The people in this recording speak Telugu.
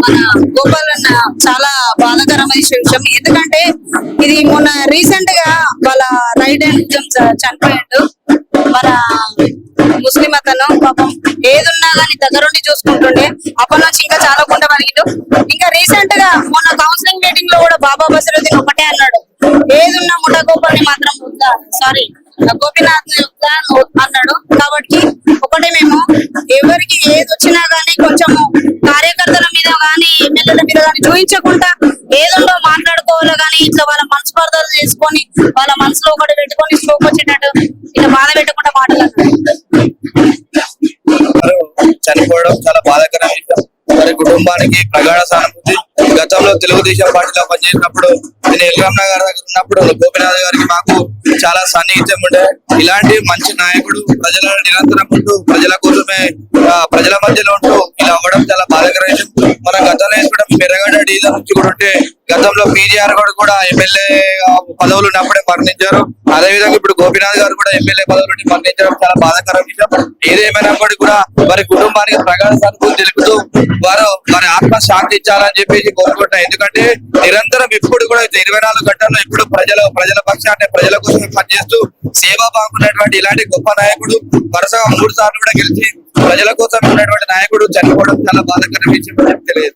మన గోపాల్ అన్న చాలా బాధాకరమైన విషయం. ఎందుకంటే ఇది మొన్న రీసెంట్ గా వాళ్ళ రైట్ హ్యాండ్ చనిపోయాడు. మన ముస్లిం అతను పాపం ఏదున్నా గానీ దగ్గరుండి చూసుకుంటుండే. అప్పటి నుంచి ఇంకా చాలా గుంట పలిగిండు. ఇంకా రీసెంట్ గా మొన్న కౌన్సిలింగ్ మీటింగ్ లో కూడా బాబా బసిరుద్దీన్ ఒకటే అన్నాడు, ఏదున్నా ముఠా గోపాల్ని మాత్రం సారీ గోపీనాథ్ అన్నాడు. కాబట్టి ఒకటే, మేము ఎవరికి ఏది వచ్చినా గానీ కొంచెం కార్యకర్తల మీద గానీ ఎమ్మెల్యేల మీద గానీ చూపించకుండా ఏదో మాట్లాడుకోవాలి గానీ ఇట్లా వాళ్ళ మనస్పర్ధలు చేసుకొని వాళ్ళ మనసులో ఒకటి పెట్టుకొని స్ట్రోక్ వచ్చేటట్టు ఇట్లా బాధ పెట్టకుండా మాట్లాడారు. చనిపోవడం చాలా బాధాకరమైన విషయం. వారి కుటుంబానికి ప్రగాఢ సానుభూతి. గతంలో తెలుగుదేశం పార్టీలో పనిచేసినప్పుడు నేను ఎల్రామ్ నగర్ దగ్గర ఉన్నప్పుడు గోపీనాథ్ గారికి మాకు చాలా సన్నిహితం ఉండే. ఇలాంటి మంచి నాయకుడు ప్రజల నిరంతరం ఉంటూ ప్రజల కోసమే ప్రజల మధ్యలో ఉంటూ ఇలా అవ్వడం చాలా బాధాకరమైన విషయం. మన గతంలో కూడా మెరగడ్డ డీజల్ నుంచి కూడా ఉంటే గతంలో పీజీఆర్ గారు కూడా ఎమ్మెల్యే పదవులు ఉన్నప్పుడే మరణించారు. అదేవిధంగా ఇప్పుడు గోపీనాథ్ గారు కూడా ఎమ్మెల్యే పదవుల నుండి మరణించడం చాలా బాధాకరమైన విషయం. ఏదేమైనప్పటికీ కూడా వారి కుటుంబానికి ప్రగాఢ సానుభూతి తెలుపుతూ వారి ఆత్మ శాంతి ఇచ్చాలని చెప్పేసి కోరుకుంటున్నాం. ఎందుకంటే నిరంతరం ఇప్పుడు కూడా 24 గంటల్లో ఇప్పుడు ప్రజల పక్షాన్ని ప్రజల కోసం పనిచేస్తూ సేవా బాగున్నటువంటి ఇలాంటి గొప్ప నాయకుడు వరుసగా 3 సార్లు కూడా గెలిచి ప్రజల కోసం ఉన్నటువంటి నాయకుడు చనిపోవడం చాలా బాధాకరమైన విషయం తెలియదు.